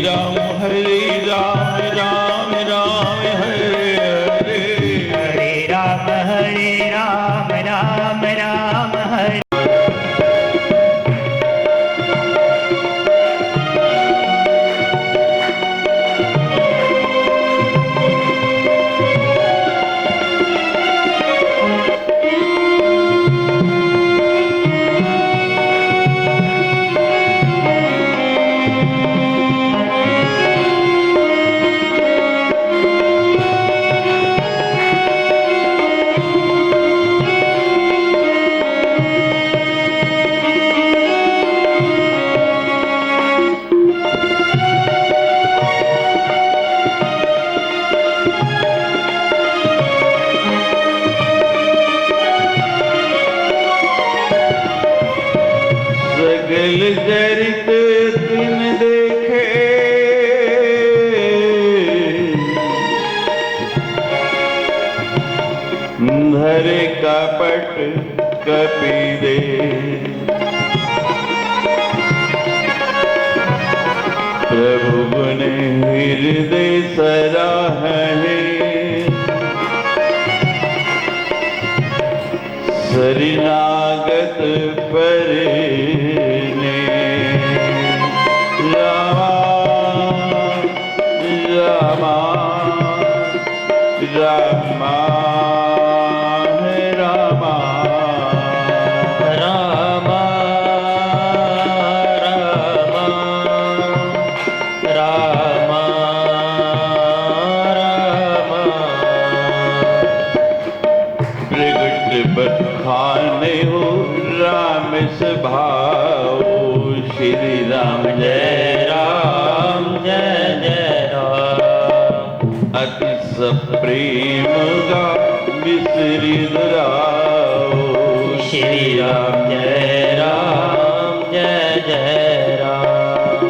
राम हरे राम राम राम हरे हरे, हरे राम राम राम हरे। सगल चरित तिन देखे, धरे कपट कपि दे, प्रभु गुण हृदय सराहने, शरणागत परने, रामा रामा रामा रामा राम राम राम राम, प्रगट बखाने हो राम स्वभाव, श्री राम जय राम जय जय राम। अति सप्रेम गा बिसरि दुराओ, श्री राम जय राम जय जय राम।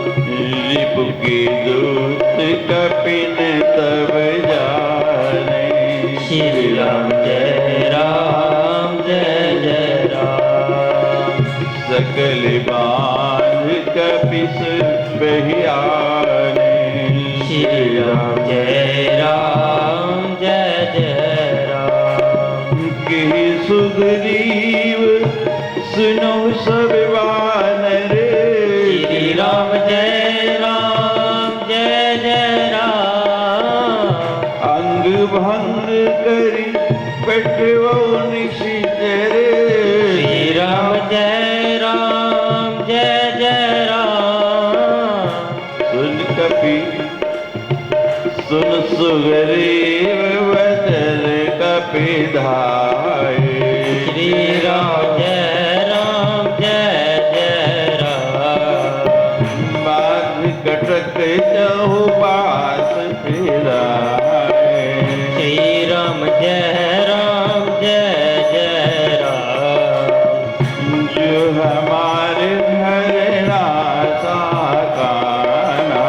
रिपु के दूत कपिन तब जाने, श्री राम जय राम जय जय राम। सकल बांध कपिस बहियाने, श्री राम जय राम जय जय राम। के सुग्रीव सुनो सब वानर, श्री राम जय जय राम। अंग भंग करी पटवो निशिचर, श्री राम जय जय राम। सुन कपि सुन सुग्रीव वचन कपि धाये, श्री राम जय राम। बाध कटक चहुपास फिराए, श्री राम जय जय राम। जो हमारे धरना साकाना,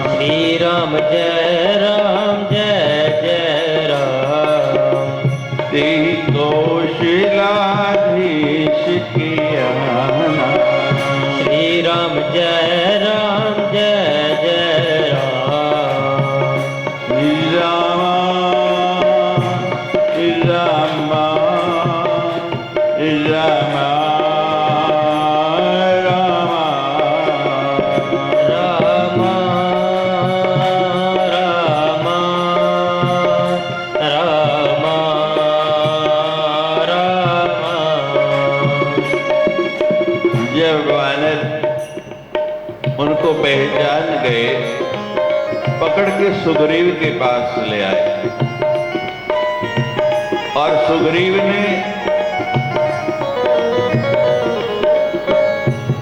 श्री राम जय जय राम। ते कौशलाधीश कियाना, श्री राम जय जय राम। रामा रामा रामा राम राम राम राम। जब वानर उनको पहचान गए, पकड़ के सुग्रीव के पास ले आए और सुग्रीव ने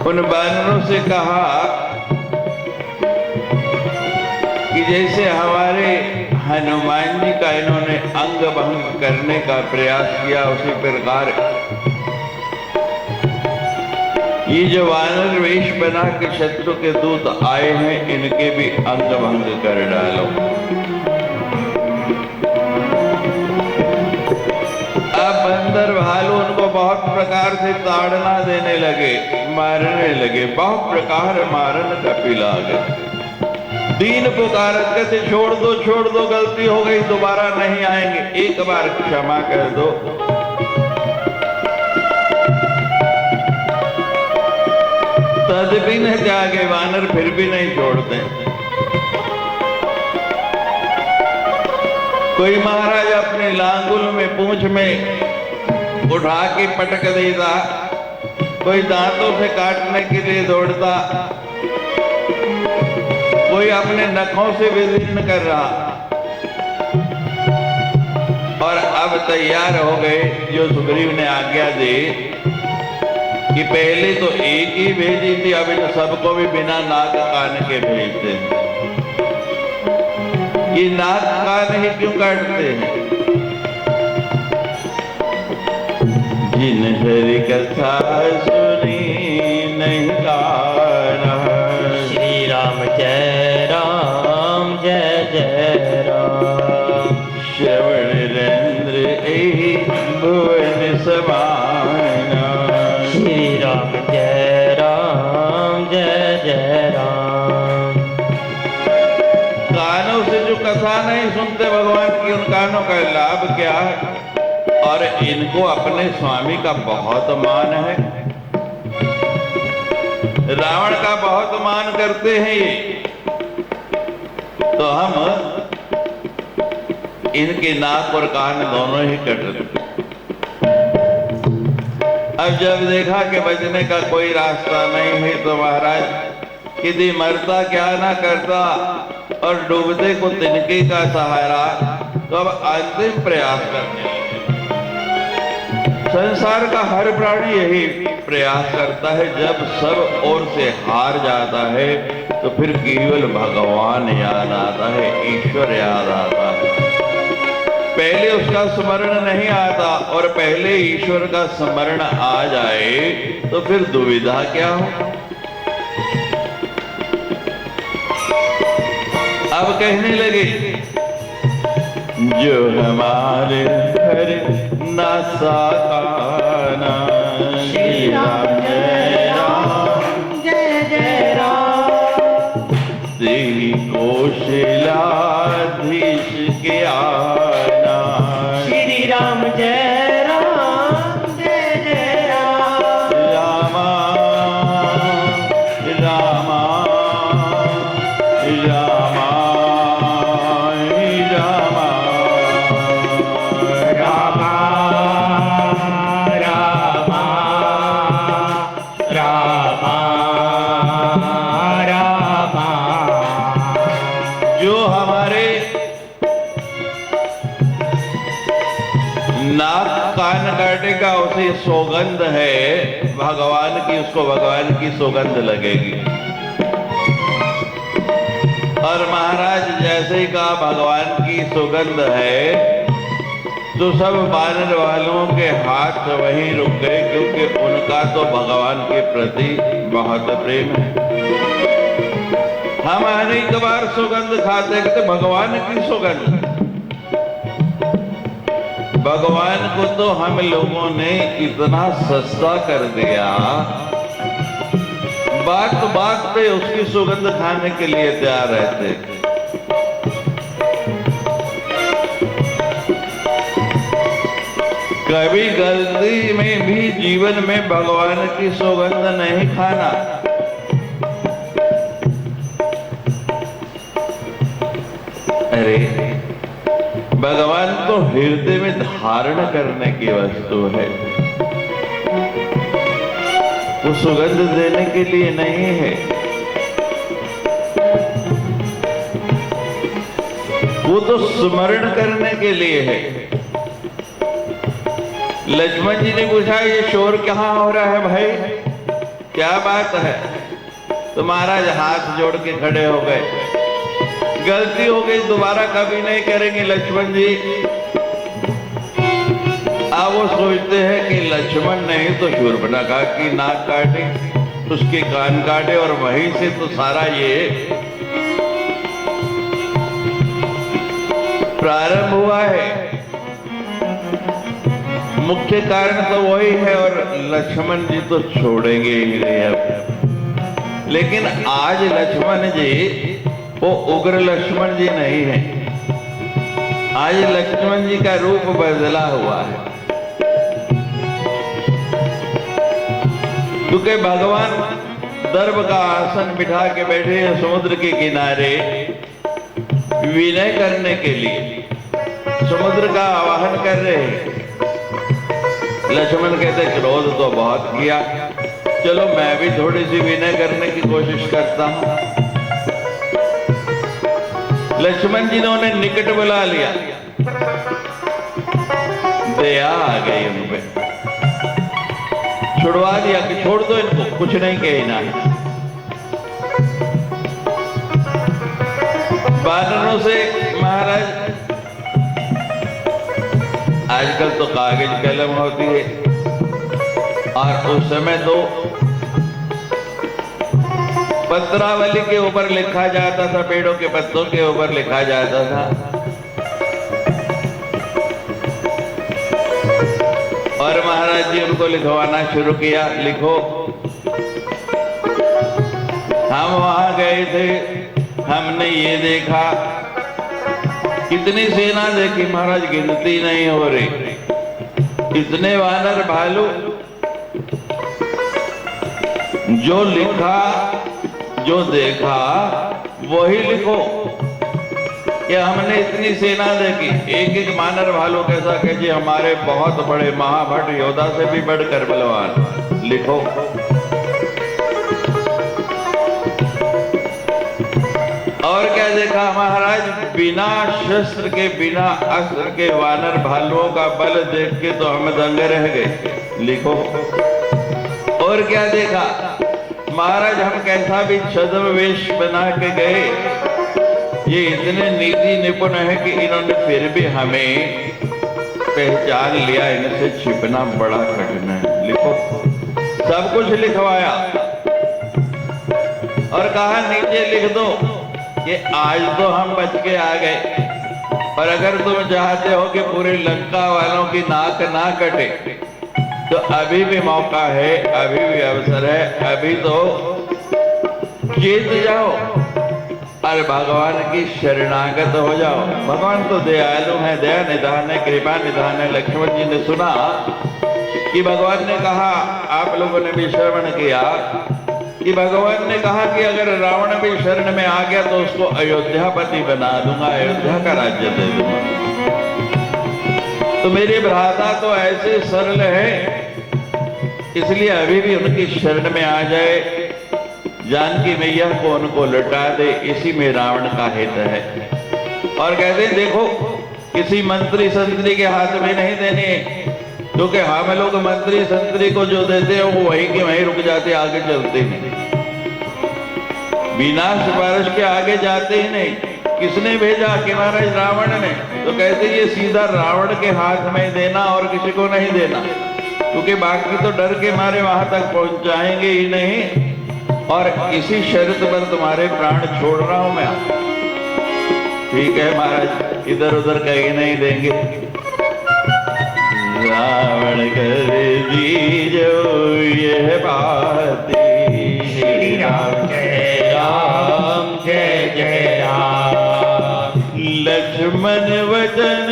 उन वानरों से कहा कि जैसे हमारे हनुमान जी का इन्होंने अंग भंग करने का प्रयास किया, उसी प्रकार ये जो वानर वेश बना के शत्रु के दूत आए हैं, इनके भी अंग भंग कर डालो। अब बंदर भालू उनको बहुत प्रकार से ताड़ना देने लगे, मारने लगे, बहुत प्रकार मारन कपिला गए। दीन पुकारत कहते छोड़ दो गलती हो गई दोबारा नहीं आएंगे, एक बार क्षमा कर दो। तदबिन त्यागे वानर फिर भी नहीं छोड़ते। कोई महाराज अपने लांगुल में पूंछ में उठा के पटक देता, कोई दांतों से काटने के लिए दौड़ता, कोई अपने नखों से विदीर्ण कर रहा। और अब तैयार हो गए जो सुग्रीव ने आज्ञा दी कि पहले तो एक ही भेजी थी, अब इन सबको भी बिना नाक कान के भेजते हैं। ये नाक कान ही क्यों काटते हैं? जिन हरि कथा सुनी नहीं काना। श्री राम जय राम जय जय राम। श्रवण रेंद्र एहि भुवन समाना। श्री राम जय राम जय जय राम। कानों से जो कथा नहीं सुनते भगवान की, उन कानों का लाभ क्या है? और इनको अपने स्वामी का बहुत मान है, रावण का बहुत मान करते हैं ये, तो हम इनके नाक और कान दोनों ही कट देते। अब जब देखा कि बचने का कोई रास्ता नहीं है, तो महाराज यदि मरता क्या ना करता और डूबते को तिनके का सहारा, तो अब अंतिम प्रयास करने लगे। संसार का हर प्राणी यही प्रयास करता है, जब सब ओर से हार जाता है तो फिर केवल भगवान याद आता है, ईश्वर याद आता है। पहले उसका स्मरण नहीं आता और पहले ईश्वर का स्मरण आ जाए तो फिर दुविधा क्या हो? अब कहने लगे जो हमारे घर ना साकाना। श्री राम जय राम जय जय राम। तेरी कौशलाधीश के आना। श्री राम जय राम जय जय राम। रामा रामा रामा का उसे सौगंध है भगवान की, उसको भगवान की सौगंध लगेगी। और महाराज जैसे ही कहा भगवान की सौगंध है, तो सब बानर वालों के हाथ वहीं रुक गए, क्योंकि उनका तो भगवान के प्रति बहुत प्रेम है। हम अनेक बार सौगंध खाते थे, भगवान की सौगंध। भगवान को तो हम लोगों ने इतना सस्ता कर दिया, बात बात पे उसकी सुगंध खाने के लिए तैयार रहते। कभी गलती में भी जीवन में भगवान की सुगंध नहीं खाना। अरे भगवान तो हृदय में धारण करने की वस्तु है, वो सुगंध देने के लिए नहीं है। वो तो स्मरण करने के लिए है। लक्ष्मण जी ने पूछा ये शोर कहाँ हो रहा है भाई, क्या बात है? तो महाराज हाथ जोड़ के खड़े हो गए। गलती हो गई, दोबारा कभी नहीं करेंगे लक्ष्मण जी। अब वो सोचते हैं कि लक्ष्मण नहीं तो शूर्पणखा की नाक काटे, उसके कान काटे, और वहीं से तो सारा ये प्रारंभ हुआ है। मुख्य कारण तो वही है, और लक्ष्मण जी तो छोड़ेंगे ही नहीं अब। लेकिन आज लक्ष्मण जी वो उग्र लक्ष्मण जी नहीं है। आज लक्ष्मण जी का रूप बदला हुआ है, क्योंकि भगवान दर्भ का आसन बिठा के बैठे हैं समुद्र के किनारे विनय करने के लिए, समुद्र का आवाहन कर रहे हैं। लक्ष्मण कहते क्रोध तो बहुत किया, चलो मैं भी थोड़ी सी विनय करने की कोशिश करता हूं। लक्ष्मण जी ने उन्हें निकट बुला लिया, दया आ गई उन पे, छुड़वा दिया कि छोड़ दो इनको, कुछ नहीं कहना है। बानरों से महाराज आजकल तो कागज कलम होती है, और उस समय तो पत्रावली के ऊपर लिखा जाता था, पेड़ों के पत्तों के ऊपर लिखा जाता था। और महाराज जी उनको लिखवाना शुरू किया, लिखो। हम वहां गए थे, हमने ये देखा, कितनी सेना देखी महाराज, गिनती नहीं हो रही, इतने वानर भालू। जो लिखा, जो देखा वही लिखो कि हमने इतनी सेना देखी। एक एक वानर भालू कैसा कि जी हमारे बहुत बड़े महाभट योद्धा से भी बढ़कर बलवान, लिखो। और क्या देखा महाराज, बिना शस्त्र के, बिना अस्त्र के वानर भालुओं का बल देख के तो हम दंगे रह गए, लिखो। और क्या देखा महाराज, हम कैसा भी छद्मवेश बना के गए, ये इतने नीति निपुण है कि इन्होंने फिर भी हमें पहचान लिया, इनसे छिपना बड़ा कठिन है, लिखो। सब कुछ लिखवाया और कहा नीचे लिख दो कि आज तो हम बच के आ गए, और अगर तुम चाहते हो कि पूरी लंका वालों की नाक ना कटे तो अभी भी मौका है, अभी भी अवसर है, अभी तो जीत जाओ और भगवान की शरणागत हो जाओ। भगवान तो दयालु है, दया निधान है, कृपा निधान है। लक्ष्मण जी ने सुना कि भगवान ने कहा, आप लोगों ने भी श्रवण किया कि भगवान ने कहा कि अगर रावण भी शरण में आ गया तो उसको अयोध्यापति बना दूंगा, अयोध्या का राज्य दे दूंगा। तो मेरे भ्राता तो ऐसे सरल है, इसलिए अभी भी उनकी शरण में आ जाए, जानकी मैया को उनको लौटा दे, इसी में रावण का हित है। और कहते हैं देखो, किसी मंत्री संतरी के हाथ में नहीं देने, क्योंकि हम लोग मंत्री संतरी को जो देते हैं वो वहीं के वहीं रुक जाते, आगे चलते नहीं, बिना सिफारिश के आगे जाते ही नहीं। किसने भेजा कि महाराज रावण ने, तो कहते ये सीधा रावण के हाथ में देना और किसी को नहीं देना, क्योंकि बाकी तो डर के मारे वहां तक पहुंचाएंगे ही नहीं, और इसी शर्त पर तुम्हारे प्राण छोड़ रहा हूं मैं। ठीक है महाराज, इधर उधर कहीं नहीं देंगे। रावण कर दीजो यह बात, श्री राम जय राम, जय जय राम। लक्ष्मण वचन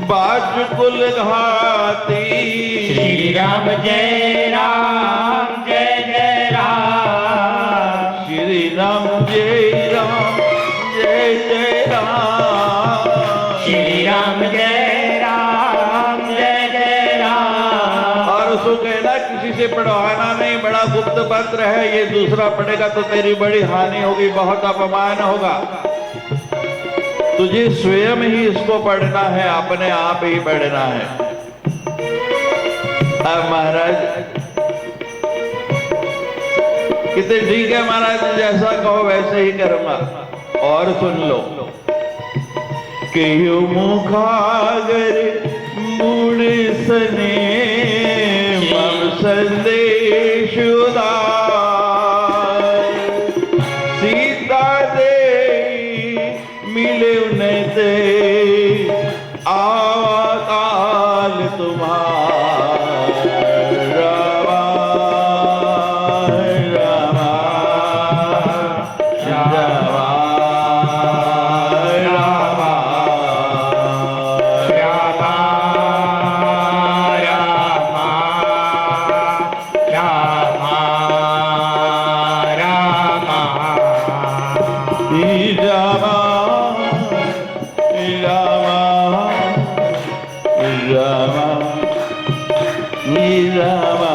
बाजकुल घाती, श्री राम जय राम, जय जय राम। श्री राम जय राम, जय जय राम। श्री राम जय राम, जय जय राम। और उसको कहना किसी से पढ़वाना नहीं, बड़ा गुप्त पत्र है, ये दूसरा पढ़ेगा तो तेरी बड़ी हानि होगी, बहुत अपमान होगा। तुझे स्वयं ही इसको पढ़ना है, अपने आप ही पढ़ना है। अब महाराज कितने ठीक है महाराज, जैसा कहो वैसे ही करूंगा। और सुन लो कि मुखागर मूड सने मम संदेश उदार, सीता दे मिले उन्हें दे आकाल तुम्हारा, रामा रामा रामा रामा रामा रामा रामा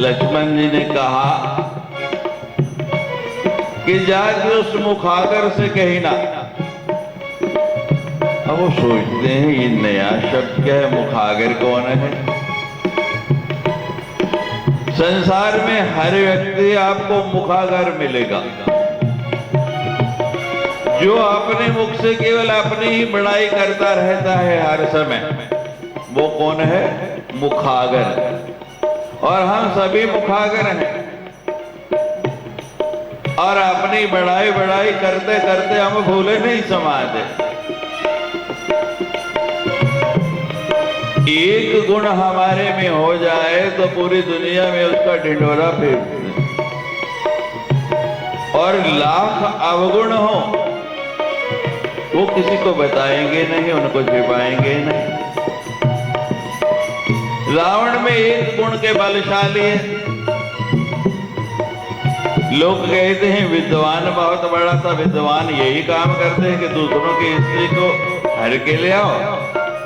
लक्ष्मण जी ने कहा कि जाके उस मुखागर से कही ना। अब वो सोचते हैं ये नया शब्द क्या है, मुखागर कौन है? संसार में हर व्यक्ति आपको मुखागर मिलेगा जो अपने मुख से केवल अपनी ही बड़ाई करता रहता है हर समय। वो कौन है? मुखागर। और हम सभी मुखागर हैं और अपनी बड़ाई करते करते हम भूले नहीं समाते। एक गुण हमारे में हो जाए तो पूरी दुनिया में उसका ढिंढोरा फेंकते, और लाख अवगुण हो वो किसी को बताएंगे नहीं, उनको छिपाएंगे नहीं। रावण में एक गुण के बलशाली है। लोग कहते हैं विद्वान बहुत बड़ा था, विद्वान यही काम करते हैं कि दूसरों की स्त्री को हर के ले आओ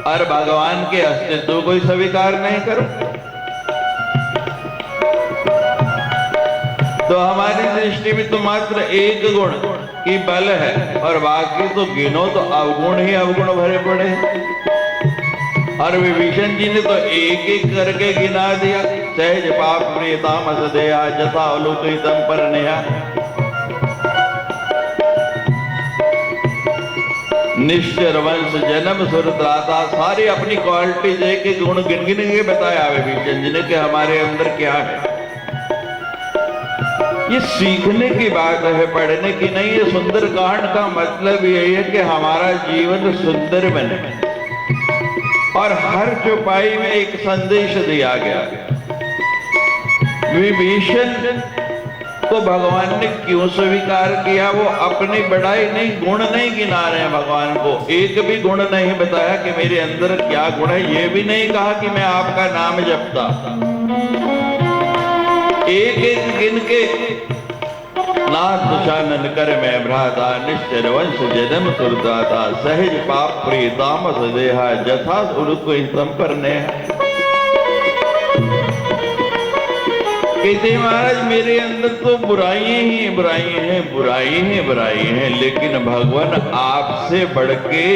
और भगवान के अस्तित्व को स्वीकार नहीं करो। तो हमारी दृष्टि में तो मात्र एक गुण की बल है और बाकी तो गिनो तो अवगुण ही अवगुण भरे पड़े हैं। और विभीषण जी ने तो एक एक करके गिना दिया। सहज पाप प्रियतामस देहा जथा अलोकितम पर नेहा। निश्चर वंश जन्म सुरत्राता, सारी अपनी क्वालिटी दे के गुण गिन गिन के बताया विभीषण जी ने कि हमारे अंदर क्या है। ये सीखने की बात है, पढ़ने की नहीं। ये सुंदर कांड का मतलब यही है कि हमारा जीवन सुंदर बने और हर चौपाई में एक संदेश दिया गया। विभीषण को भगवान ने क्यों स्वीकार किया? वो अपनी बड़ाई नहीं, गुण नहीं गिना रहे हैं भगवान को। एक भी गुण नहीं बताया कि मेरे अंदर क्या गुण है। ये भी नहीं कहा कि मैं आपका नाम जपता। एक एक गिन के नाथ दुशानन कर मैं भ्राता, निश्चर वंश जन्म सुरदाता, सहज पाप प्रियतामस देहा जथा उलुकितम पर नेहा। कहते महाराज मेरे अंदर तो बुराइयां ही बुराई हैं, लेकिन भगवान आपसे बढ़ के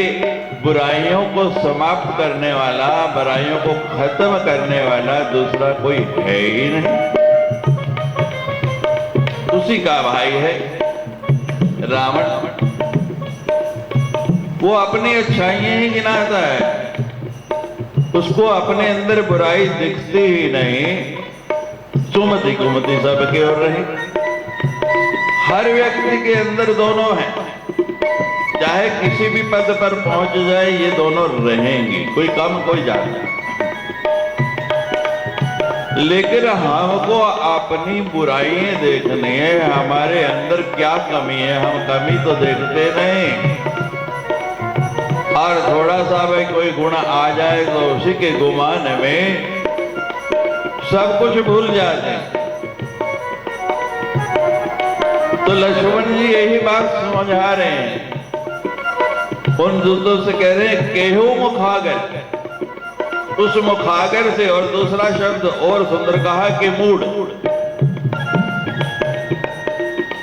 बुराइयों को समाप्त करने वाला, बुराइयों को खत्म करने वाला दूसरा कोई है ही नहीं। उसी का भाई है रावण। वो अपनी अच्छाइयां ही गिनाता है, उसको अपने अंदर बुराई दिखती ही नहीं। सुमति कुमति सबके और रही। हर व्यक्ति के अंदर दोनों हैं, चाहे किसी भी पद पर पहुंच जाए ये दोनों रहेंगे, कोई कम कोई ज्यादा। लेकिन हमको अपनी बुराइयां देखनी है, हमारे अंदर क्या कमी है, हम कमी तो देखते नहीं। और थोड़ा सा भाई कोई गुण आ जाए तो उसी के गुमान में सब कुछ भूल जाते हैं। तो लक्ष्मण जी यही बात समझा रहे हैं, उन दूतों से कह रहे हैं केहू मुखागर, उस मुखागर से। और दूसरा शब्द और सुंदर कहा कि मूढ़।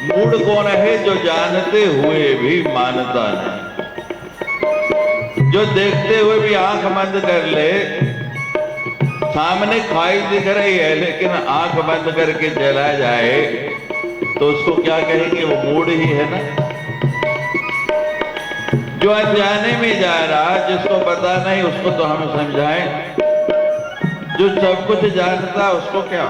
मूढ़ कौन है? जो जानते हुए भी मानता नहीं, जो देखते हुए भी आंख बंद कर ले, सामने खाई दिख रही है लेकिन आंख बंद करके चला जाए तो उसको क्या कहेंगे? वो मूढ़ ही है ना। जो अनजाने में जा रहा, जिसको पता नहीं उसको तो हम समझाएं, जो सब कुछ जानता उसको क्या?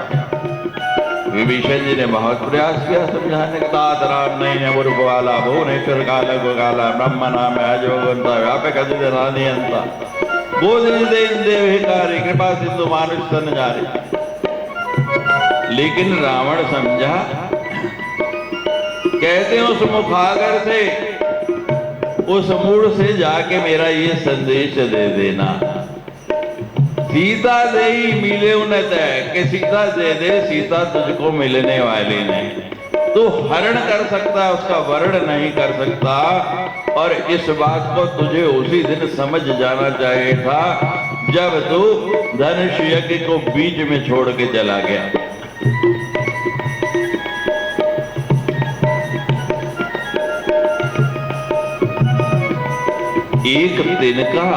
विभीषण जी ने बहुत प्रयास किया समझाने का। तात राम नहीं है मुर्ग वाला, भुवनेश्वर काला गोगाला, ब्रह्म नाम है अजोगंता, व्यापक अजित देवहिकारी, कृपा सिंधु मानुष सन जारी। लेकिन रावण समझा, कहते हैं उस मुखागर से, उस मूढ़ से जाके मेरा ये संदेश दे देना, सीता दे ही मिले उन्नत है, कि सीता दे दे, सीता तुझको मिलने वाली नहीं। तू हरण कर सकता है, उसका वर्ण नहीं कर सकता। और इस बात को तुझे उसी दिन समझ जाना चाहिए था जब तू धनुष यज्ञ को बीच में छोड़ के चला गया। एक तिनका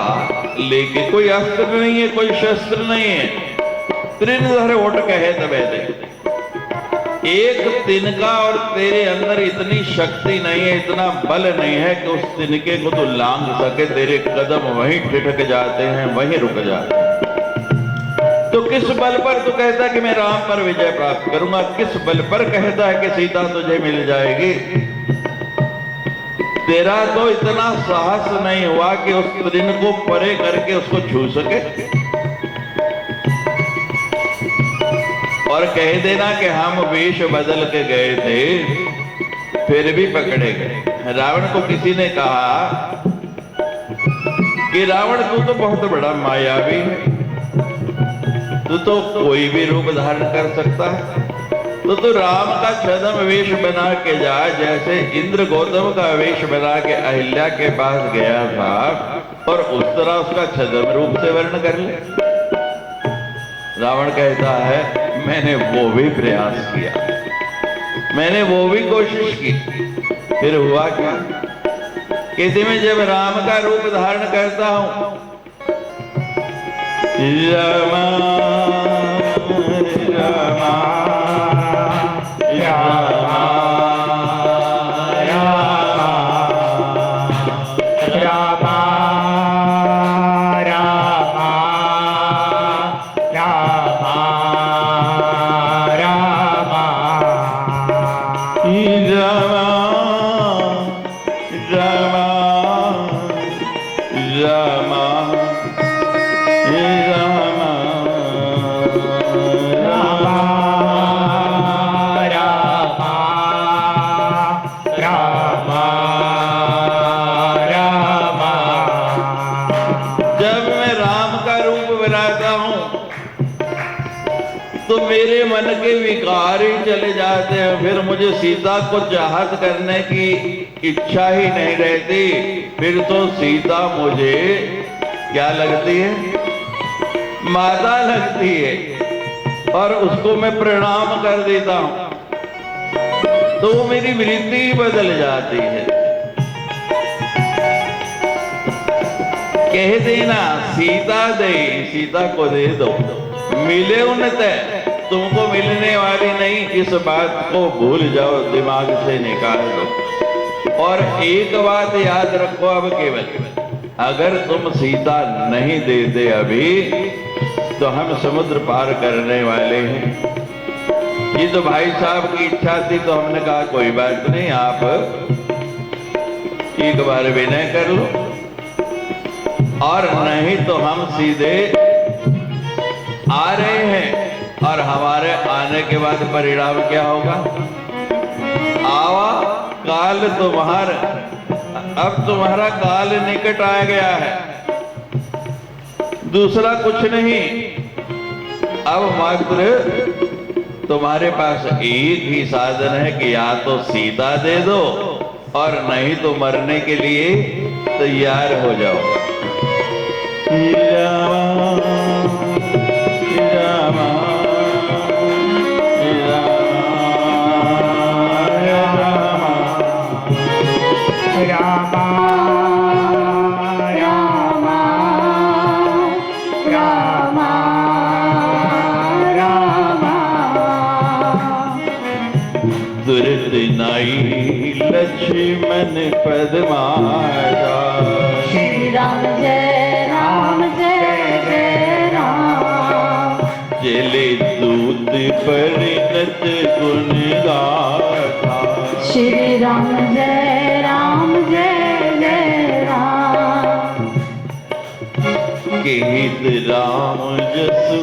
लेके, कोई अस्त्र नहीं है, कोई शस्त्र नहीं है, त्रिनधर ओट कहे तबे दे। एक तिनका और तेरे अंदर इतनी शक्ति नहीं है, इतना बल नहीं है कि उस तिनके को तो लांघ सके। तेरे कदम वहीं ठिठक जाते हैं, वहीं रुक जाते हैं। तो किस बल पर तू कहता है कि मैं राम पर विजय प्राप्त करूंगा? किस बल पर कहता है कि सीता तुझे मिल जाएगी? तेरा तो इतना साहस नहीं हुआ कि उस तृण को परे करके उसको छू सके और कह देना कि हम वेश बदल के गए थे फिर भी पकड़े गए। रावण को किसी ने कहा कि रावण तू तो बहुत बड़ा मायावी है, तू तो कोई भी रूप धारण कर सकता है, तो तू राम का छद्म वेश बना के जा, जैसे इंद्र गौतम का वेश बना के अहिल्या के पास गया था, और उस तरह उसका छद्म रूप से वर्ण कर ले। रावण कहता है मैंने वो भी प्रयास किया, मैंने वो भी कोशिश की, फिर हुआ क्या? किसी में जब राम का रूप धारण करता हूं, रामा रामा चले जाते हैं, फिर मुझे सीता को चाहत करने की इच्छा ही नहीं रहती। फिर तो सीता मुझे क्या लगती है? माता लगती है, और उसको मैं प्रणाम कर देता हूं तो मेरी वृत्ति बदल जाती है। कह देना सीता दे, सीता को दे दो, मिले उन्नत तुमको मिलने वाली नहीं, इस बात को भूल जाओ, दिमाग से निकाल दो। और एक बात याद रखो, अब केवल अगर तुम सीता नहीं देते अभी तो हम समुद्र पार करने वाले हैं। ये तो भाई साहब की इच्छा थी, तो हमने कहा कोई बात नहीं, आप एक बार विनय कर लो, और नहीं तो हम सीधे आ रहे हैं, और हमारे आने के बाद परिणाम क्या होगा? आवा काल तुम्हारा, अब तुम्हारा काल निकट आ गया है, दूसरा कुछ नहीं। अब मात्र तुम्हारे पास एक ही साधन है कि या तो सीता दे दो, और नहीं तो मरने के लिए तैयार हो जाओ। लक्ष्मण पदमारा, श्री राम जय राम जय जय राम। चले दूत परिणत गुण गाथा, श्री राम जय राम जय जय राम। केत राम जसु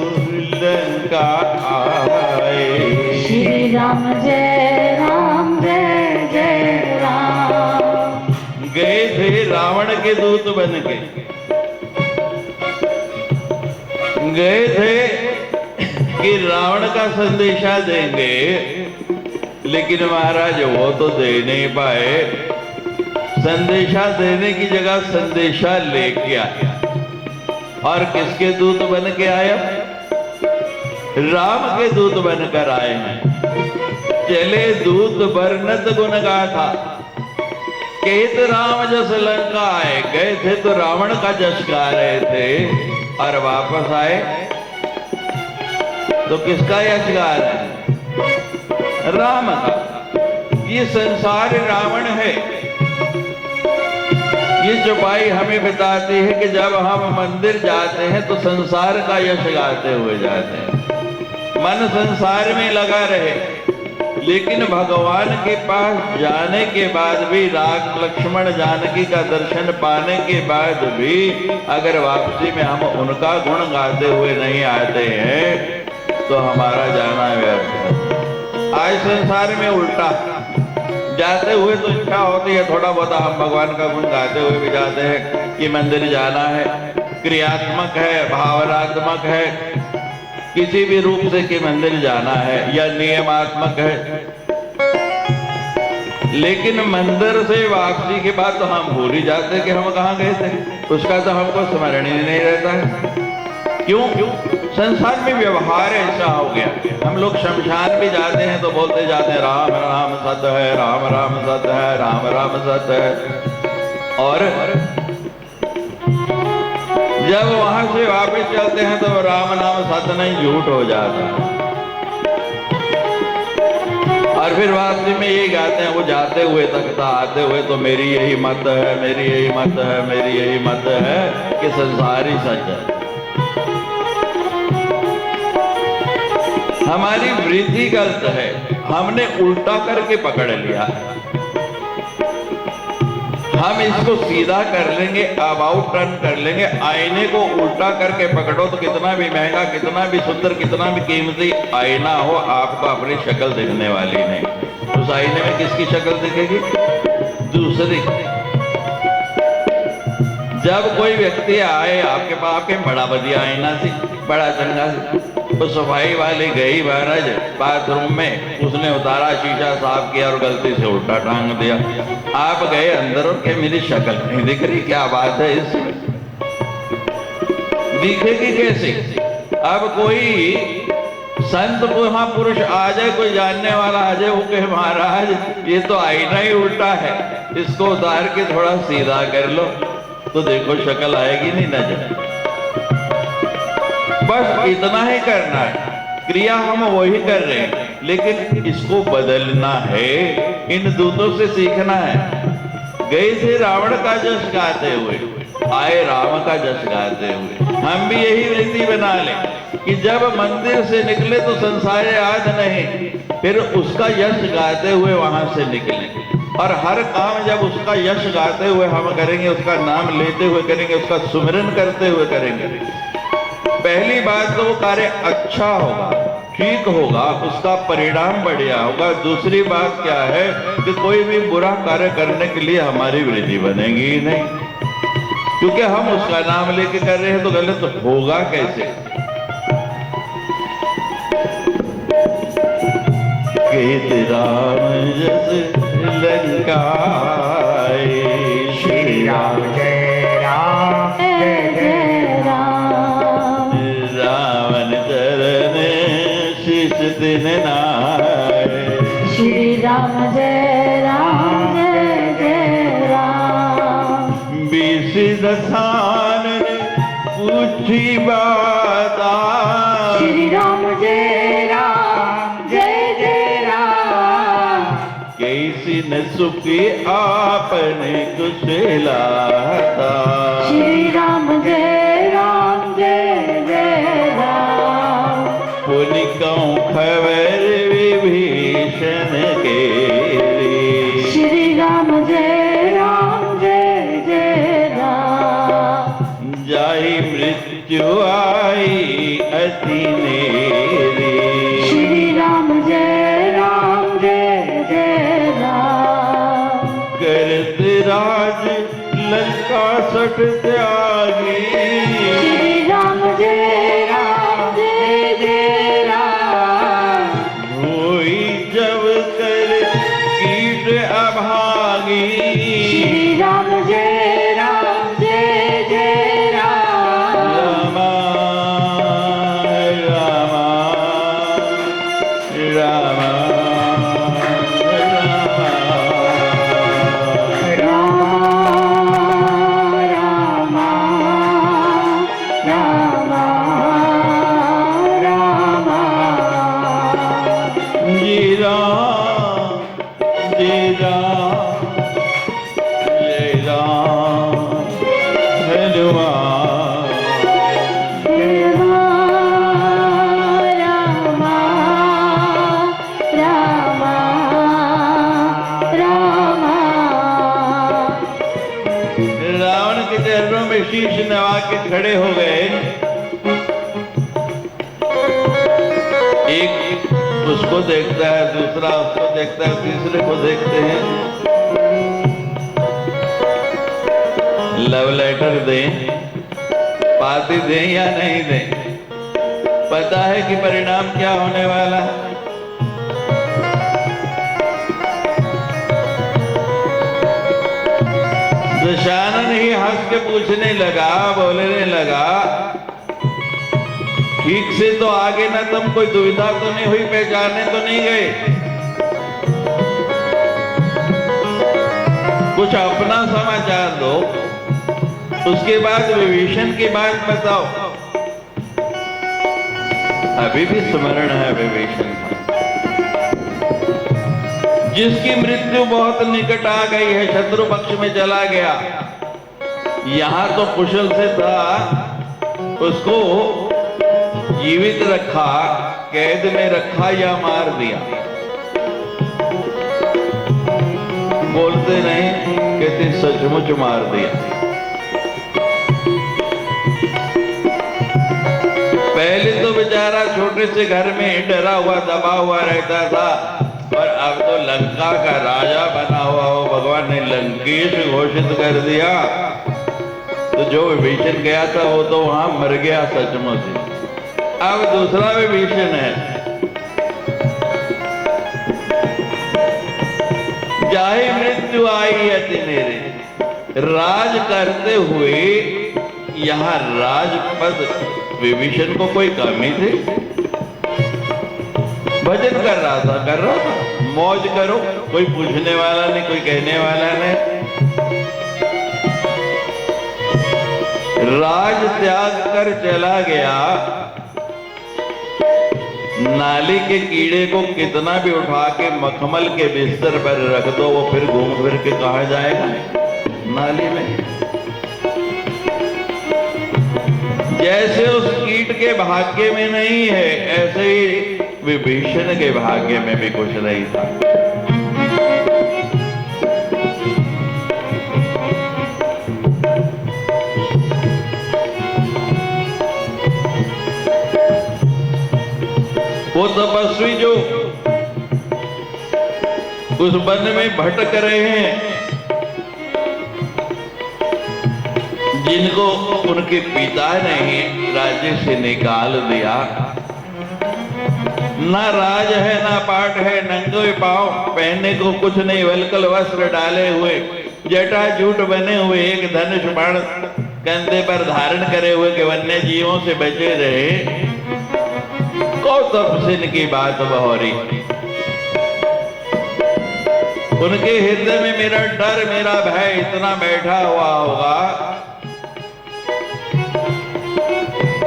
लंका आए, श्री राम जय राम जय जय राम। गए थे रावण के दूत बन के, गए थे कि रावण का संदेशा देंगे, लेकिन महाराज वो तो दे नहीं पाए। संदेशा देने की जगह संदेशा लेके आया, और किसके दूत बन के आया? राम के दूत बनकर आए हैं। चले दूत वर्णत गुण गाथा, केत राम जस लंका आए। गए थे तो रावण का जस गा रहे थे, और वापस आए तो किसका यश गा रहे हैं? राम का। ये संसार रावण है। ये चौपाई हमें बताती है कि जब हम मंदिर जाते हैं तो संसार का यश गाते हुए जाते हैं, मन संसार में लगा रहे, लेकिन भगवान के पास जाने के बाद भी, राम लक्ष्मण जानकी का दर्शन पाने के बाद भी अगर वापसी में हम उनका गुण गाते हुए नहीं आते हैं तो हमारा जाना व्यर्थ है। आज संसार में उल्टा, जाते हुए तो इच्छा होती है थोड़ा बहुत हम भगवान का गुण गाते हुए भी जाते हैं कि मंदिर जाना है, क्रियात्मक है, भावनात्मक है, किसी भी रूप से कि मंदिर जाना है, या नियमात्मक है। लेकिन मंदिर से वापसी के बाद तो हम भूल ही जाते कि हम कहाँ गए थे, उसका तो हमको स्मरण ही नहीं रहता है। क्यों? संसार में व्यवहार ऐसा हो गया। हम लोग शमशान भी जाते हैं तो बोलते जाते हैं राम राम सत्य है, राम राम सत्य है, राम राम सत्य है, और जब वहां से वापस चलते हैं तो राम नाम सत्य नहीं, झूठ हो जाता है। और फिर वापसी में यही गाते हैं, वो जाते हुए तकता आते हुए तो मेरी यही मत है, मेरी यही मत है, मेरी यही मत है कि संसार ही सच है। हमारी वृत्ति गलत है, हमने उल्टा करके पकड़ लिया है। हम इसको सीधा कर लेंगे, अबाउट टर्न कर लेंगे। आईने को उल्टा करके पकड़ो तो कितना भी महंगा, कितना भी सुंदर, कितना भी कीमती आईना हो, आपको अपनी शक्ल दिखने वाली नहीं। उस आईने में किसकी शक्ल दिखेगी? दूसरी। जब कोई व्यक्ति आए आपके पास, आपके बड़ा बढ़िया आईना सी, बड़ा चंगा सी, तो सफाई वाली गई महाराज बाथरूम में, उसने उतारा, शीशा साफ किया और गलती से उल्टा टांग दिया। आप गए अंदर और के मेरी शक्ल नहीं दिख रही, क्या बात है इसमें? दिखेगी कैसे? अब कोई संत महापुरुष आ जाए, कोई जानने वाला आ जाए, वो कहे महाराज ये तो आईना ही उल्टा है, इसको उतार के थोड़ा सीधा कर लो तो देखो शक्ल आएगी नहीं नजर। बस इतना ही करना है, क्रिया हम वही कर रहे हैं, लेकिन इसको बदलना है, इन दूतों से सीखना है। गए थे रावण का जश गाते हुए, आए राम का जश गाते हुए। हम भी यही रीति बना लें कि जब मंदिर से निकले तो संसार याद नहीं, फिर उसका यश गाते हुए वहां से निकलेंगे। और हर काम जब उसका यश गाते हुए हम करेंगे, उसका नाम लेते हुए करेंगे, उसका सुमिरन करते हुए करेंगे, पहली बात तो वो कार्य अच्छा होगा, ठीक होगा, उसका परिणाम बढ़िया होगा। दूसरी बात क्या है कि कोई भी बुरा कार्य करने के लिए हमारी वृत्ति बनेगी ही नहीं, क्योंकि हम उसका नाम लेके कर रहे हैं तो गलत होगा कैसे। केत राम जस लंकाए, श्री राम जय राम जय जय राम। रावण चरण शीश दिन नाय, श्री राम जय राम जय जय राम। बीस दसान पूछी बाता, श्री राम जय राम जय जय राम। कैसी न सुखी आपने कुशलाता, श्री राम जय राम जय जय राम। पुनि कहूं खबर विभीषण के, श्री राम जय राम जय जय राम। जाहि मृत्यु आई अति नेरी, श्री राम जय राम जय जय राम। करत राज लंका सठ त्यागी, श्री राम जय राम जय जय राम। होई जब कर कीट अभागी, श्री राम जय राम जय जय राम। रामा रामा रामा राम राम राम राम। जी राम जय राम हनुमान, राम राम राम। रावण के चरणों में शीश नवा के खड़े हो गए। एक उसको देखता है, दूसरा उसको देखता है, तीसरे को देखते हैं। लव लेटर दें, पाती दें या नहीं दें, पता है कि परिणाम क्या होने वाला है। दशानन ही हंस के पूछने लगा, बोलने लगा, ठीक से तो आगे ना तुम कोई दुविधा तो नहीं हुई, पहचानने तो नहीं गए, कुछ अपना समाचार दो, उसके बाद विभीषण की बात बताओ। अभी भी स्मरण है विभीषण का, जिसकी मृत्यु बहुत निकट आ गई है, शत्रु पक्ष में चला गया, यहां तो कुशल से था, उसको जीवित रखा, कैद में रखा या मार दिया। बोलते नहीं, कहते सचमुच मार दिया। पहले तो बेचारा छोटे से घर में डरा हुआ दबा हुआ रहता था, और अब तो लंका का राजा बना हुआ हो, भगवान ने लंकेश घोषित कर दिया। तो जो विभीषण गया था वो तो वहां मर गया सचमुच। अब दूसरा विभीषण है, जाहि मृत्यु आई अति नेरे, राज करते हुए यहाँ राजपद विभीषण को कोई कमी थी? भजन कर रहा था, मौज करो, कोई पूछने वाला नहीं, कोई कहने वाला नहीं। राज त्याग कर चला गया, नाली के कीड़े को कितना भी उठा के मखमल के बिस्तर पर रख दो, वो फिर घूम फिर के कहाँ जाएगा? नाली में। जैसे उस कीट के भाग्य में नहीं है, ऐसे ही विभीषण के भाग्य में भी कुछ नहीं था। वो तपस्वी जो उस वन में भटक रहे हैं, जिनको उनके पिता ने राज्य से निकाल दिया, ना राज है ना पाट है, नंगे पांव, पहनने को कुछ नहीं, वल्कल वस्त्र डाले हुए, जटा जूट बने हुए, एक धनुष बाण कंधे पर धारण करे हुए कि वन्य जीवों से बचे रहे, कौतुक की बात बहोरी। उनके हृदय में मेरा डर, मेरा भय इतना बैठा हुआ होगा,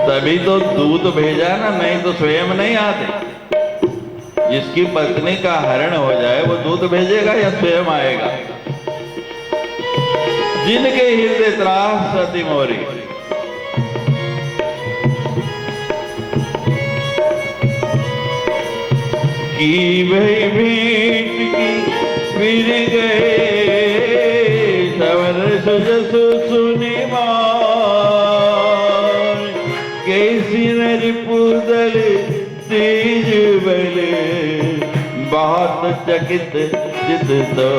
तभी तो दूत भेजा ना, नहीं तो स्वयं नहीं आते। जिसकी पत्नी का हरण हो जाए वो दूत भेजेगा या स्वयं आएगा? जिनके हृदय त्रास सती मोरी, की भई भेंट की फिर गए, सवर सुजस सुनि मान, कैसी नर पूदल तेज बल, बहुत चकित चित तो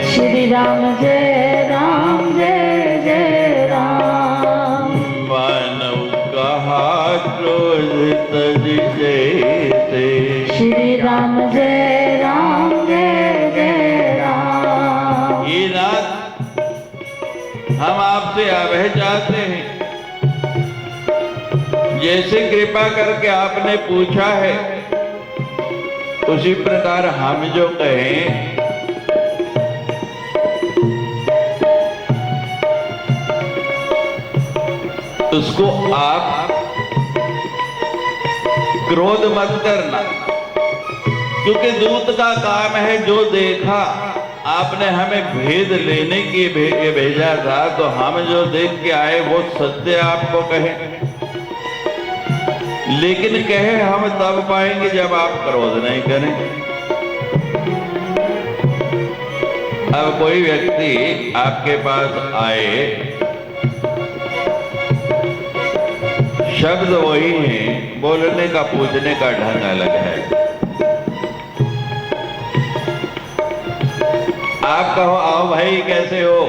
श्री राम जय राम जय जय राम। मानव कहा क्रोध तज जैसे, श्री राम जय राम जय जय राम। ये रात हम आपसे आभे चाहते हैं, जैसे कृपा करके आपने पूछा है उसी प्रकार हम जो कहें उसको आप क्रोध मत करना, क्योंकि दूत का काम है जो देखा आपने हमें भेद लेने के भेजा था, तो हम जो देख के आए वो सत्य आपको कहें, लेकिन कहे हम तब पाएंगे जब आप क्रोध नहीं करें। अब कोई व्यक्ति आपके पास आए, शब्द वही है, बोलने का पूछने का ढंग अलग है। आप कहो आओ भाई कैसे हो,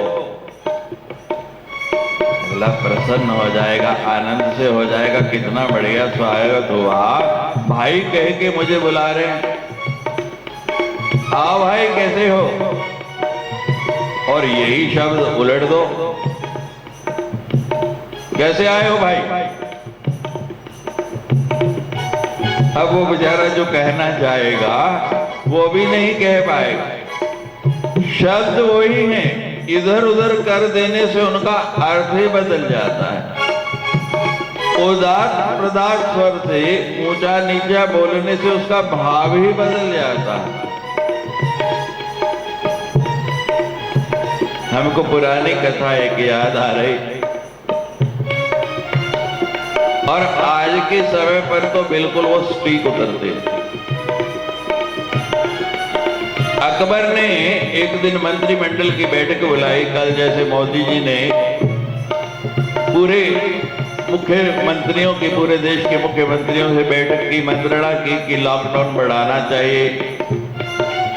अगला प्रसन्न हो जाएगा, आनंद से हो जाएगा, कितना बढ़िया स्वागत हुआ, भाई कह के मुझे बुला रहे हैं, आओ भाई कैसे हो, और यही शब्द उलट दो कैसे आए हो भाई? अब वो बेचारा जो कहना चाहेगा वो भी नहीं कह पाएगा। शब्द वही है, इधर उधर कर देने से उनका अर्थ ही बदल जाता है। उदात्त प्रदात स्वर से ऊंचा नीचा बोलने से उसका भाव ही बदल जाता है। हमको पुरानी कथा एक याद आ रही, और आज के समय पर तो बिल्कुल वो सटीक उतरते। अकबर ने एक दिन मंत्रिमंडल की बैठक बुलाई, कल जैसे मोदी जी ने पूरे मुख्यमंत्रियों की, पूरे देश के मुख्यमंत्रियों से बैठक की, मंत्रणा की कि लॉकडाउन बढ़ाना चाहिए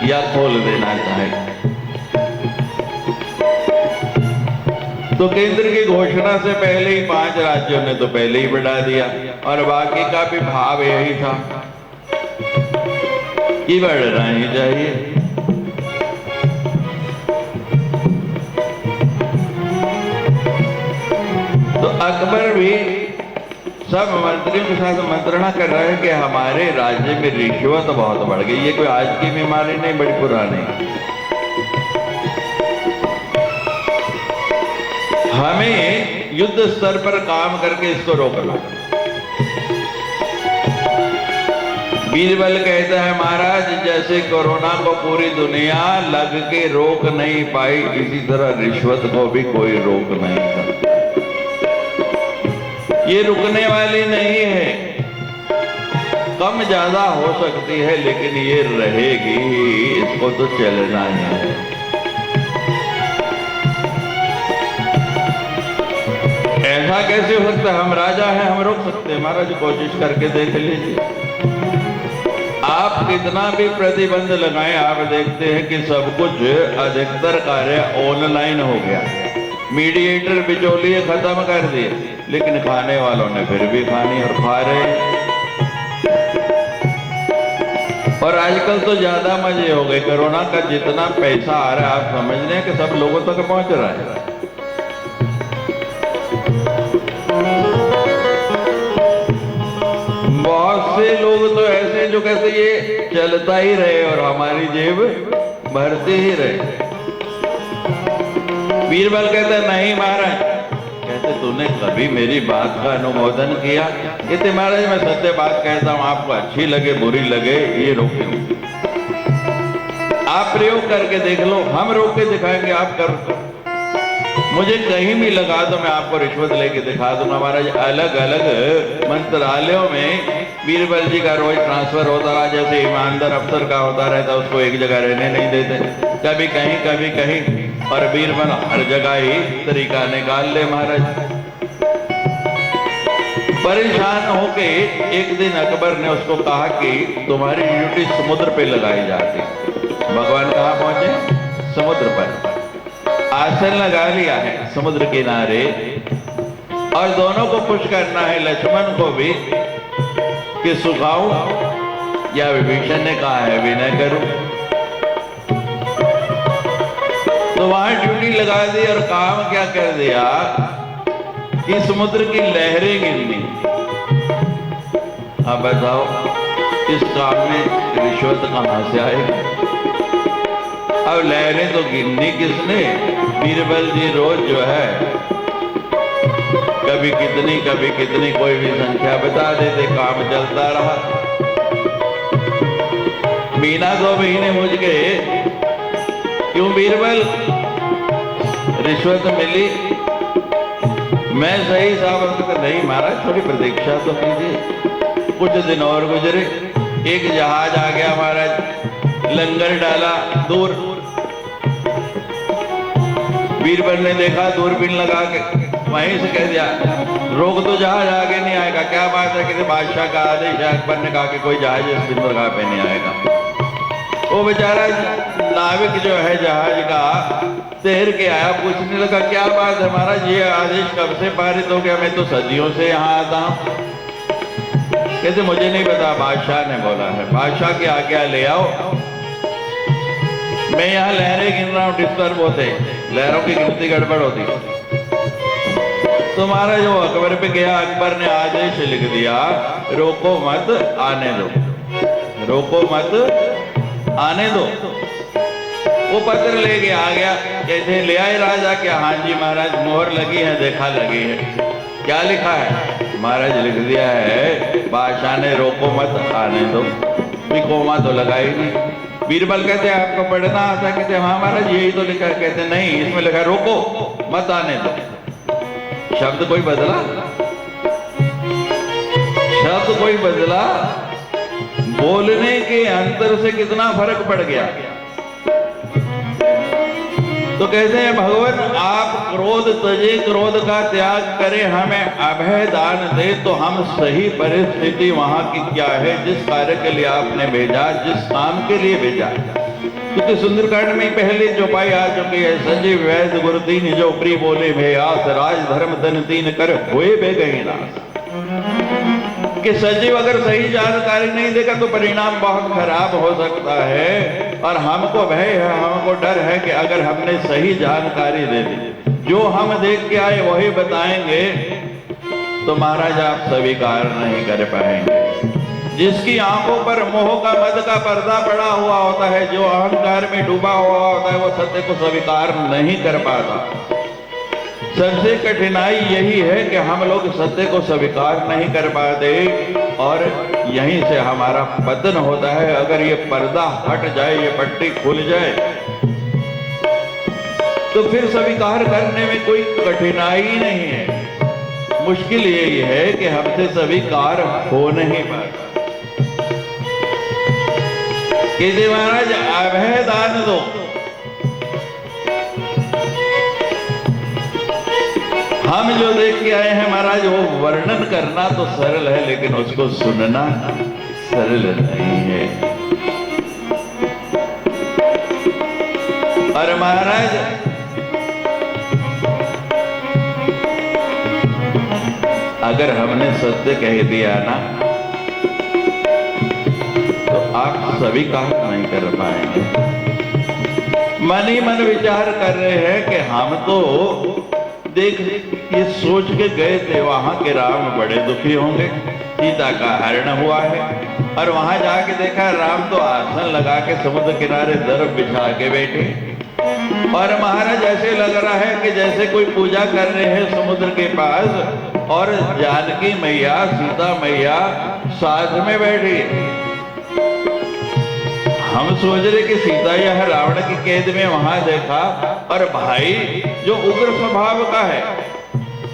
या खोल देना चाहिए। तो केंद्र की घोषणा से पहले ही 5 राज्यों ने तो पहले ही बढ़ा दिया, और बाकी का भी भाव यही था कि बढ़ना ही चाहिए। तो अकबर भी सब मंत्रियों के साथ मंत्रणा कर रहे हैं कि हमारे राज्य में रिश्वत बहुत बढ़ गई। ये कोई आज की बीमारी नहीं, बड़ी पुरानी। हमें युद्ध स्तर पर काम करके इसको रोकना। बीरबल कहता है, महाराज जैसे कोरोना को पूरी दुनिया लग के रोक नहीं पाई, इसी तरह रिश्वत को भी कोई रोक नहीं सकता। ये रुकने वाली नहीं है, कम ज्यादा हो सकती है लेकिन ये रहेगी, इसको तो चलना ही है। ऐसा कैसे हो सकता है? हम राजा हैं, हम रोक सकते हैं? महाराज कोशिश करके देख लीजिए। आप कितना भी प्रतिबंध लगाएं, आप देखते हैं कि सब कुछ, अधिकतर कार्य ऑनलाइन हो गया। मीडिएटर बिचौलिए खत्म कर दिए, लेकिन खाने वालों ने फिर भी खानी और खा रहे। और आजकल तो ज्यादा मजे हो गए। कोरोना का जितना पैसा आ रहा है, आप समझ रहे हैं कि सब लोगों तक पहुंच रहा है। बहुत से लोग तो ऐसे जो कहते ये चलता ही रहे और हमारी जेब भरते ही रहे। बीरबल कहते नहीं महाराज, कहते तूने कभी मेरी बात का अनुमोदन किया? कहते महाराज मैं सत्य बात कहता हूं, आपको अच्छी लगे बुरी लगे ये रोके, आप प्रयोग करके देख लो, हम रोक के दिखाएंगे, आप कर। मुझे कहीं भी लगा तो मैं आपको रिश्वत लेके दिखा दूंगा। महाराज अलग अलग मंत्रालयों में बीरबल जी का रोज ट्रांसफर होता रहा, जैसे ईमानदार अफसर का होता रहता, उसको एक जगह रहने नहीं देते, कभी कहीं, और बीरबल हर जगह ही तरीका निकाल ले। महाराज परेशान होके एक दिन अकबर ने उसको कहा कि तुम्हारी ड्यूटी समुद्र पे लगाई जाती। भगवान कहाँ पहुंचे? समुद्र पर आसन लगा लिया है समुद्र किनारे, और दोनों को खुश करना है, लक्ष्मण को भी कि सुखाऊं, या विभीषण ने कहा है विनय करूं। तो वहां ड्यूटी लगा दी और काम क्या कर दिया कि समुद्र की लहरें गिरनी। अब बताओ इस काम में रिश्वत कहां से आएगी? अब लहरें तो गिननी किसने? बीरबल जी रोज जो है कभी कितनी कोई भी संख्या बता देते, काम चलता रहा। महीना 2 महीने मुझ गए। क्यों बीरबल? रिश्वत मिली? मैं सही साहब नहीं महाराज, थोड़ी प्रतीक्षा तो कीजिए। कुछ दिन और गुजरे, एक जहाज आ गया महाराज, लंगर डाला दूर। बीरबल ने देखा, दूरबीन लगा के वहीं से कह दिया रोक दो, जहाज आगे नहीं आएगा। क्या बात है? कि बादशाह का आदेश है। अकबर ने कहा कि कोई जहाज इस बंदरगाह पे नहीं आएगा। वो बेचारा नाविक जो है जहाज का तैर के आया, पूछने लगा क्या बात है महाराज, ये आदेश कब से पारित हो गया? मैं तो सदियों से यहाँ आता हूँ। कहते मुझे नहीं पता, बादशाह ने बोला है। बादशाह की आज्ञा ले आओ, मैं यहाँ लहरें गिन रहा हूँ, डिस्टर्ब होते, लहरों की गिनती गड़बड़ होती। तो महाराज वो अकबर पे गया, अकबर ने आदेश लिख दिया, रोको मत, आने दो, रोको मत, आने दो। वो पत्र लेके आ गया, कहते ले आए राजा क्या? हाँ जी महाराज, मोहर लगी है, देखा लगी है। क्या लिखा है? महाराज लिख दिया है, बादशाह ने रोको मत, आने दो। भी कोमा तो लगा ही नहीं। बीरबल कहते आपको पढ़ना आता? कहते हाँ महाराज यही तो लिखा है। कहते नहीं, इसमें लिखा रोको मत, आने दो। शब्द कोई बदला? शब्द कोई बदला? बोलने के अंतर से कितना फर्क पड़ गया। तो कहते हैं भगवान आप क्रोध तजे, क्रोध का त्याग करें, हमें अभय दान दे, तो हम सही परिस्थिति वहां की क्या है, जिस कार्य के लिए आपने भेजा, जिस काम के लिए भेजा। क्योंकि सुंदरकांड में पहले जो पाई आ चुकी है, संजीव वैद्य गुरु तीन जो प्री बोले भयास, राज धर्म धन तीन कर हुए बे गए नाश। कि सजीव अगर सही जानकारी नहीं देगा तो परिणाम बहुत खराब हो सकता है। और हमको भय है, हमको डर है कि अगर हमने सही जानकारी दे दी, जो हम देख के आए वही बताएंगे, तो महाराज आप स्वीकार नहीं कर पाएंगे। जिसकी आंखों पर मोह का मद का पर्दा पड़ा हुआ होता है, जो अहंकार में डूबा हुआ होता है, वो सत्य को स्वीकार नहीं कर पाता। सबसे कठिनाई यही है कि हम लोग सत्य को स्वीकार नहीं कर पाते और यहीं से हमारा पतन होता है। अगर ये पर्दा हट जाए, ये पट्टी खुल जाए, तो फिर स्वीकार करने में कोई कठिनाई नहीं है। मुश्किल यही है कि हमसे स्वीकार हो नहीं पाता। कि महाराज अभय दान दो, हम जो देख के आए हैं महाराज, वो वर्णन करना तो सरल है, लेकिन उसको सुनना सरल नहीं है। और महाराज अगर हमने सत्य कह दिया ना, तो आप सभी काम नहीं कर पाएंगे। मन ही मन विचार कर रहे हैं कि हम तो देख ये सोच के गए थे वहां के राम बड़े दुखी होंगे, सीता का हरण हुआ है, और वहां जाके देखा राम तो आसन लगा के समुद्र किनारे दर्भ बिछा के बैठे। और महाराज ऐसे लग रहा है कि जैसे कोई पूजा कर रहे हैं समुद्र के पास, और जानकी मैया, सीता मैया साथ में बैठी। हम सोच रहे कि सीता यह रावण की कैद में वहां देखा, और भाई जो उग्र स्वभाव का है,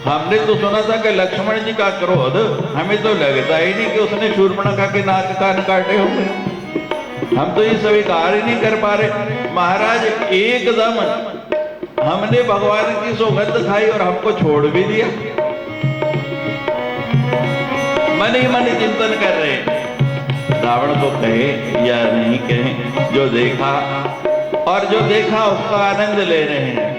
हमने तो सुना था कि लक्ष्मण जी का क्रोध, हमें तो लगता ही नहीं कि उसने शूर्पणखा के नाक कान काटे होंगे। हम तो ये स्वीकार ही नहीं कर पा रहे। महाराज एकदम हमने भगवान की सौगंध खाई और हमको छोड़ भी दिया। मन ही मन चिंतन कर रहे हैं, रावण को कहे या नहीं कहे, जो देखा और जो देखा उसका आनंद ले रहे हैं।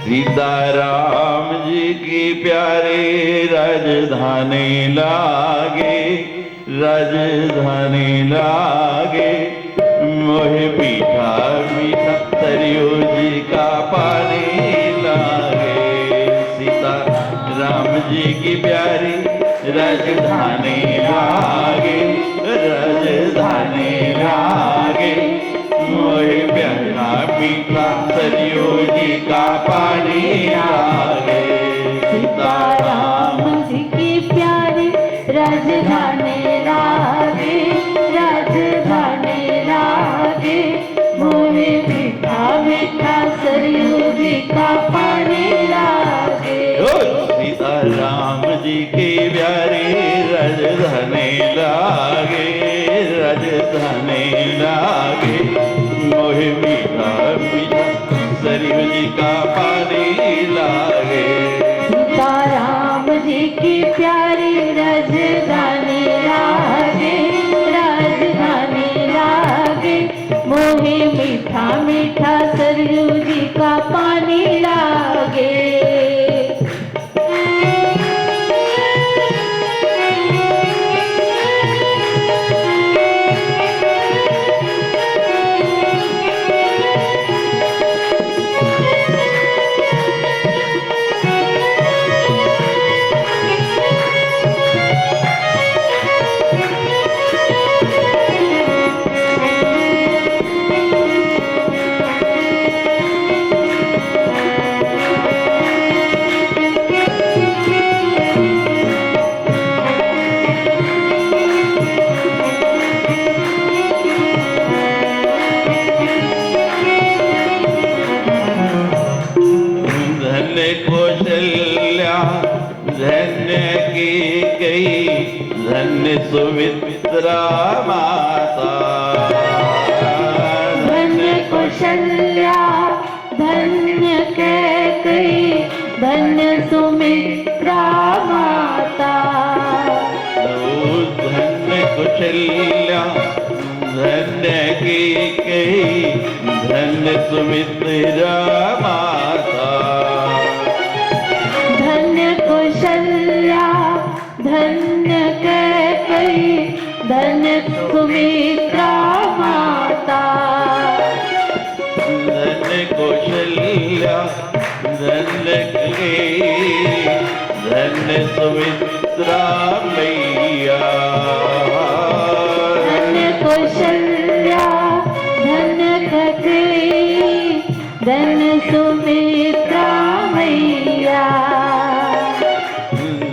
सीता राम जी की प्यारी राजधानी लागे, राजधानी लागे, मोहे मीठा मीठा सरयू जी का पानी लागे। सीता राम जी की प्यारी राजधानी लागे, राजधानी लागे, मोहे प्यारा मीठा सरयू जी का पानी लागे। सीता राम जी की प्यारी राजधानी लागे, राजधानी लागे, मोहे मीठा मीठा सरयू जी का पानी लागे। सीता राम जी की प्यारी राजधानी लागे, राजधानी लागे, मोहे मीठा मीठा सरयू जी का पानी लागे। सीता राम जी की प्यारी राजधानी लागे, राजधानी लागे, मोहे मीठा मीठा सरयू जी का पानी लागे। कौशल्या धन्य कैकेयी धन्य सुमित्रा माता। धन्य कौशल्या धन्य कैकेयी धन्य सुमित्रा माता। धन्य कौशल्या धन्य कैकेयी धन्य सुमित्रा माता। धन्य कौशल्या धन्य कैकेयी धन्य सुमित्रा मैया। धन्य कौशल्या धन्य कैकेयी धन्य सुमित्रा मैया।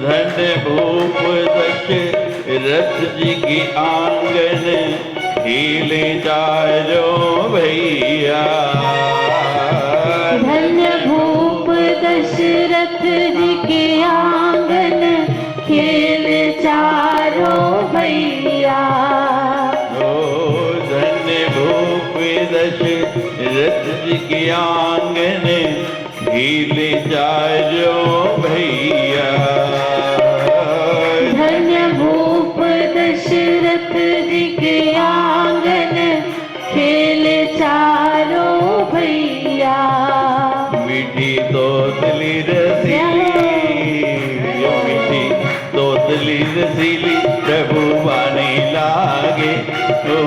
धन्य भूप दशरथ जी की आंगन खेले चारों भैया। धन्य भूप दशरथ जी के आंगन खेल चारों भैया। ओ धन्य भूप दशरथ जी की आंगन खेले चारों भैया। धन्य भूप दशरथ जी के आंगन खेल चारों भैया। मीठी तोतली रसीली मीठी तोतली रसीली प्रभु वाणी लागे ओ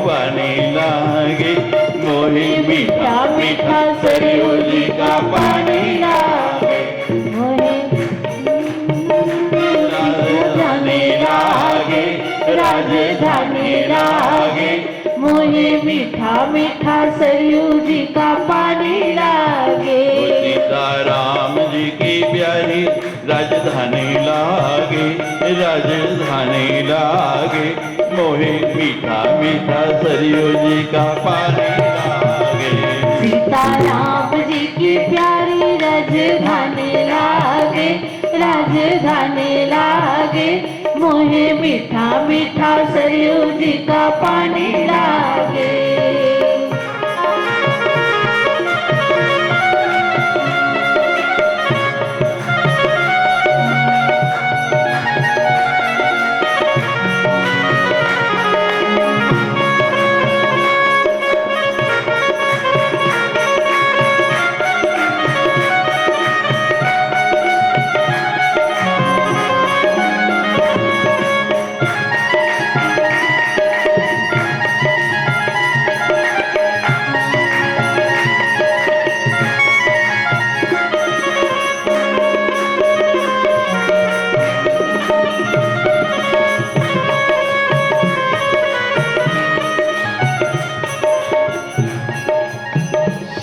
वाणी लागे। मोहे मीठा मीठा सरयू जी का पानी लागे। राजधानी लागे राजधानी लागे मोहे मीठा मीठा सरयू जी का पानी लागे। सीताराम जी की प्यारी राजधानी लागे राजधानी लागे। मोहे मीठा मीठा सरयू जी का पानी लागे। सीताराम जी की प्यारी राजधानी लागे राजधानी लागे मोहे मीठा मीठा सरयू जी का पानी लागे।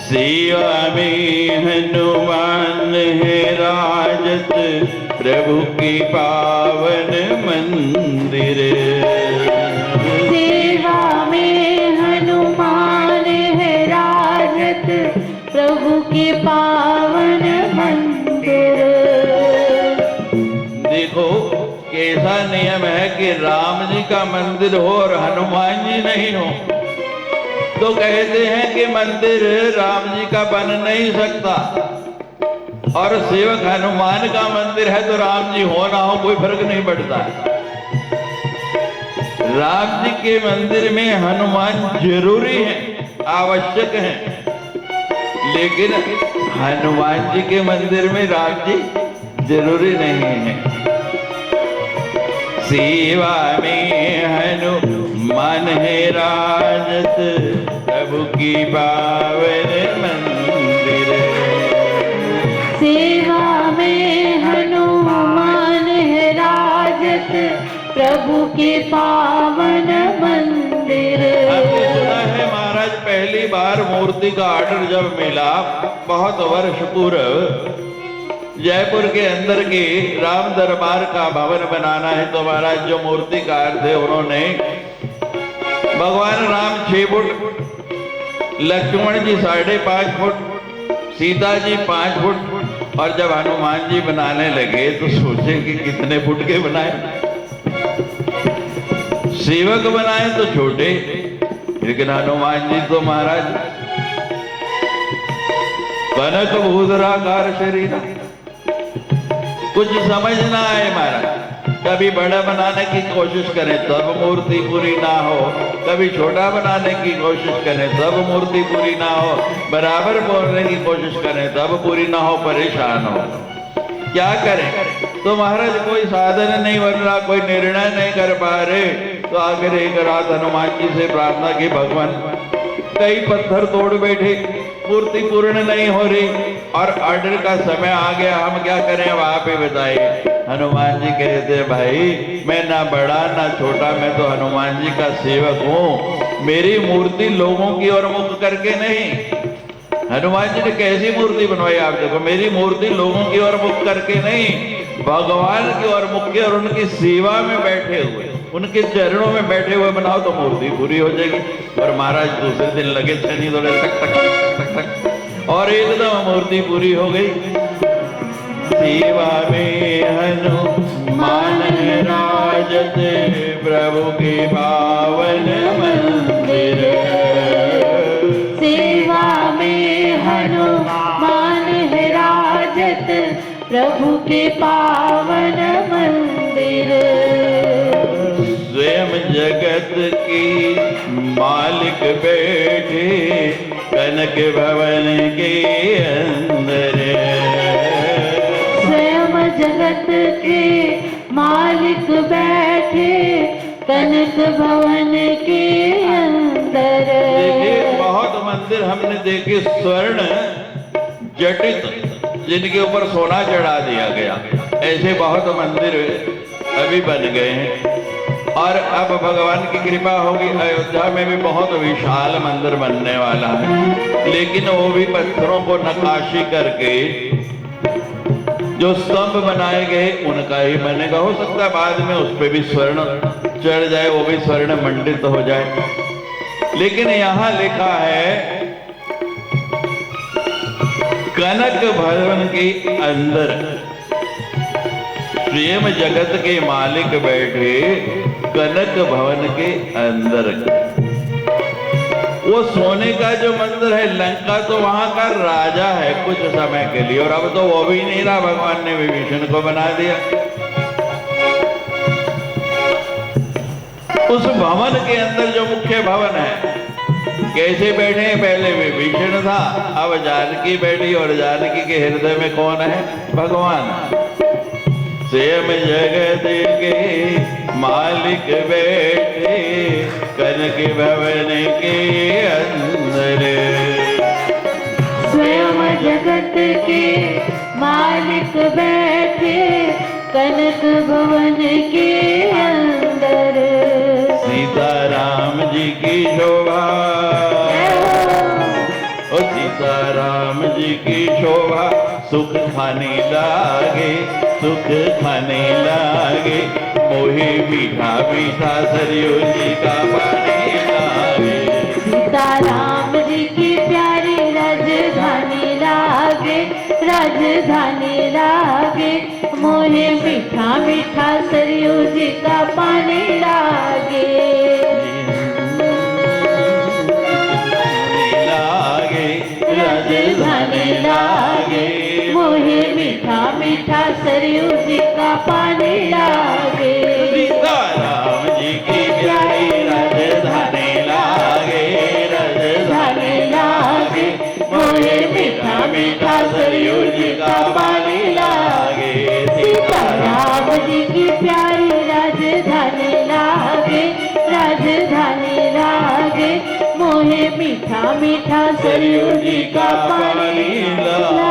सेवा में हनुमान है राजत प्रभु की पावन मंदिर। सेवा में हनुमान है राजत प्रभु के पावन मंदिर। देखो कैसा नियम है कि राम जी का मंदिर हो और हनुमान जी नहीं हो तो कहते हैं कि मंदिर राम जी का बन नहीं सकता, और सेवक हनुमान का मंदिर है तो राम जी हो ना हो कोई फर्क नहीं पड़ता है। राम जी के मंदिर में हनुमान जरूरी है, आवश्यक है, लेकिन हनुमान जी के मंदिर में राम जी जरूरी नहीं है। सेवा में हनुमान है राजत प्रभु की पावन मंदिर। सेवा में हनुमान है राजत प्रभु के पावन मंदिर। हमने सुना है महाराज पहली बार मूर्ति का ऑर्डर जब मिला बहुत वर्ष पूर्व जयपुर के अंदर के राम दरबार का भवन बनाना है, तो महाराज जो मूर्तिकार थे उन्होंने भगवान राम 6 फुट, लक्ष्मण जी 5.5 फुट, सीता जी 5 फुट, और जब हनुमान जी बनाने लगे तो सोचे कि कितने फुट के बनाए। सेवक बनाए तो छोटे, लेकिन हनुमान जी तो महाराज कनक भूधराकार शरीर, कुछ समझ ना आए महाराज। कभी बड़ा बनाने की कोशिश करें तब मूर्ति पूरी ना हो, कभी छोटा बनाने की कोशिश करें तब मूर्ति पूरी ना हो, बराबर बोलने की कोशिश करें तब पूरी ना हो, परेशान हो। क्या करें? तो महाराज कोई साधन नहीं बन रहा, कोई निर्णय नहीं कर पा रहे। तो आखिर एक रात हनुमान जी से प्रार्थना की, भगवान कई पत्थर तोड़ बैठे, मूर्ति पूर्ण नहीं हो रही और ऑर्डर का समय आ गया, हम क्या करें? वहां पे बताइए। हनुमान जी कहते भाई मैं ना बड़ा ना छोटा, मैं तो हनुमान जी का सेवक हूँ। मेरी मूर्ति लोगों की ओर मुख करके नहीं। हनुमान जी ने कैसी मूर्ति बनवाई आप देखो, मेरी मूर्ति लोगों की ओर मुख करके नहीं, भगवान की ओर मुख के और उनकी सेवा में बैठे हुए, उनके चरणों में बैठे हुए बनाओ तो मूर्ति पूरी हो जाएगी। और महाराज दूसरे दिन लगे छनी दौड़े टक टक टक टक टक और एकदम मूर्ति पूरी हो गई। सेवा में हनुमान राजत प्रभु के पावन मंदिर, सेवा में हनुमान है राजत प्रभु के पावन मंदिर। स्वयं जगत की मालिक बैठे कनक भवन के अंदर, स्वयं जगत के मालिक बैठे कनक भवन के अंदर। देखिए बहुत मंदिर हमने देखे स्वर्ण जटित, जिनके ऊपर सोना चढ़ा दिया गया, ऐसे बहुत मंदिर अभी बन गए हैं। और अब भगवान की कृपा होगी, अयोध्या में भी बहुत विशाल मंदिर बनने वाला है, लेकिन वो भी पत्थरों को नक्काशी करके जो स्तंभ बनाए गए उनका ही बनेगा। हो सकता है बाद में उस पर भी स्वर्ण चढ़ जाए, वो भी स्वर्ण मंडित हो जाए। लेकिन यहां लिखा है कनक भवन के अंदर स्वयं जगत के मालिक बैठे कनक भवन के अंदर। वो सोने का जो मंदिर है लंका, तो वहां का राजा है कुछ समय के लिए, और अब तो वो भी नहीं रहा, भगवान ने विभीषण को बना दिया। उस भवन के अंदर जो मुख्य भवन है, कैसे बैठे हैं? पहले विभीषण था, अब जानकी बैठी, और जानकी के हृदय में कौन है? भगवान। स्वयं जगत के मालिक बैठे कनक भवन के अंदर, स्वयं जगत के मालिक बैठे कनक भवन के अंदर। सीताराम जी की शोभा, ओ सीताराम जी की शोभा, सुख खाने लागे, सुख खाने लागे, मोहे मीठा मीठा सरयू जी का पानी लागे। सीताराम जी की प्यारी राजधानी लागे, राजधानी लागे, मोहे मीठा मीठा सरयू जी का पानी लागे। राजधानी लागे, मोहे मीठा मीठा सरयू जी का पानी लागे। सीताराम जी की प्यारी राजधानी लागे, राजधानी लागे, मोहे मीठा मीठा सरयू जी का पानी लागे। सीताराम जी की प्यारी राजधानी लागे, राजधानी लागे, मोहे मीठा मीठा सरयू जी का पानी लागे।